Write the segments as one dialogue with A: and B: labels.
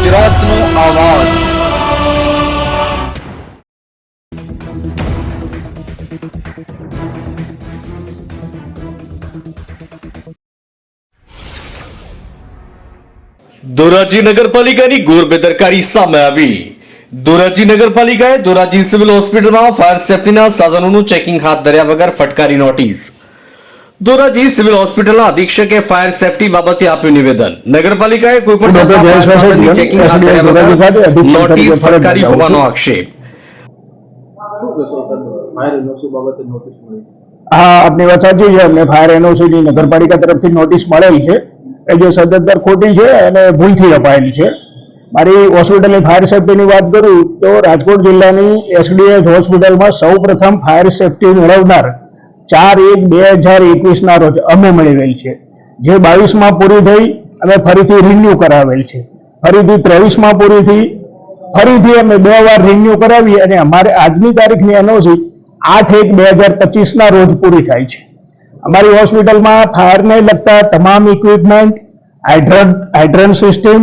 A: ગુજરાતનો આવાજ। ધોરાજી નગરપાલિકાની ઘોર બેદરકારી સામે આવી। ધોરાજી નગરપાલિકાએ ધોરાજી સિવિલ હોસ્પિટલમાં ફાયર સેફ્ટીના સાધનોનું ચેકિંગ હાથ ધર્યા વગર ફટકારી નોટિસ। ધોરાજી સિવિલ હોસ્પિટલના અધિક્ષકે ફાયર સેફ્ટી બાબતે આપ્યું નિવેદન। નગરપાલિકાએ કોઈપણ સાધનની ચેકિંગ હાથ ધર્યા વગર નોટિસ ફટકારી હોવાનો આક્ષેપ।
B: હા, આપની વાત સાચી છે। અમને ફાયર એનઓસી ની નગરપાલિકા તરફથી નોટિસ મળેલ છે એ જે સદંતર ખોટી છે અને ભૂલથી અપાયેલી છે। મારી હોસ્પિટલની ફાયર સેફ્ટીની વાત કરું તો રાજકોટ જિલ્લાની એસડીએચ હોસ્પિટલમાં સૌ પ્રથમ ફાયર સેફ્ટી મેળવનાર 4/1/2021 રોજ અમે મેળવેલ છે, જે 22માં પૂરી થઈ અને ફરીથી રિન્યુ કરાવેલ છે। ફરીથી 23માં પૂરી થઈ, ફરીથી અમે 2 વાર રિન્યુ કરાવી અને અમારે આજની તારીખની એનઓસી 8/1/2025 રોજ પૂરી થાય છે। અમારી હોસ્પિટલમાં ફાયરને લગતા તમામ equipment, hydrant system,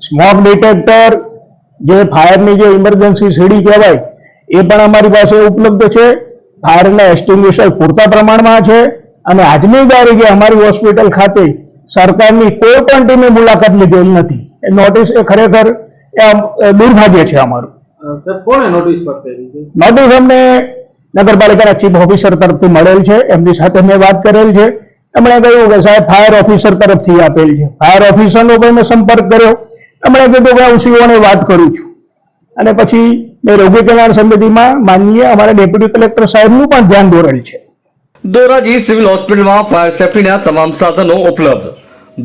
B: smoke detector, જે ફાયરની જે ઇમરજન્સી સીડી કહેવાય એ પણ અમારી પાસે ઉપલબ્ધ છે। ફાયરના એક્સટિંગ્વિશર પૂરતા પ્રમાણમાં છે અને આજની તારીખે અમારી હોસ્પિટલ ખાતે સરકારની કોઈ પણ ટીમે મુલાકાત લીધેલ નથી। એ નોટિસ એ ખરેખર દુર્ભાગ્ય છે અમારું।
C: સર, કોણે નોટિસ પાઠવેલી છે?
B: નોટિસ અમને નગરપાલિકાના ચીફ ઓફિસર તરફથી મળેલ છે, એમની સાથે મેં વાત કરેલ છે। એમણે કહ્યું કે સાહેબ ફાયર ઓફિસર તરફથી આપેલ છે। ફાયર ઓફિસરનો પણ મેં સંપર્ક કર્યો, એમણે કીધું કે હું સીઓને વાત કરું છું અને પછી મેં રોગી કલ્યાણ સમિતિમાં માનનીય અમારા ડેપ્યુટી કલેક્ટર સાહેબનું પણ ધ્યાન દોરેલ છે।
A: ધોરાજી સિવિલ હોસ્પિટલમાં ફાયર સેફ્ટીના તમામ સાધનો ઉપલબ્ધ।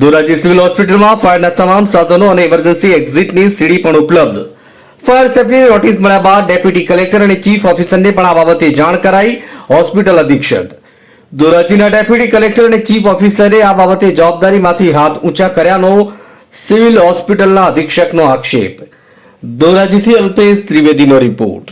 A: ધોરાજી સિવિલ હોસ્પિટલમાં ફાયરના તમામ સાધનો અને ઇમરજન્સી એક્ઝિટની સીડી પણ ઉપલબ્ધ। ફાયર સેફ્ટીની નોટિસ મળ્યા બાદ ડેપ્યુટી કલેક્ટર અને ચીફ ઓફિસરને પણ આ બાબતે જાણ કરાઈ। હોસ્પિટલ અધિક્ષક ધોરાજીના ડેપ્યુટી કલેક્ટર અને ચીફ ઓફિસરે આ બાબતે જવાબદારીમાંથી હાથ ઊંચા કર્યાનો સિવિલ હોસ્પિટલના અધિક્ષકનો આક્ષેપ। ધોરાજીથી અલ્પેશ ત્રિવેદીનો રિપોર્ટ।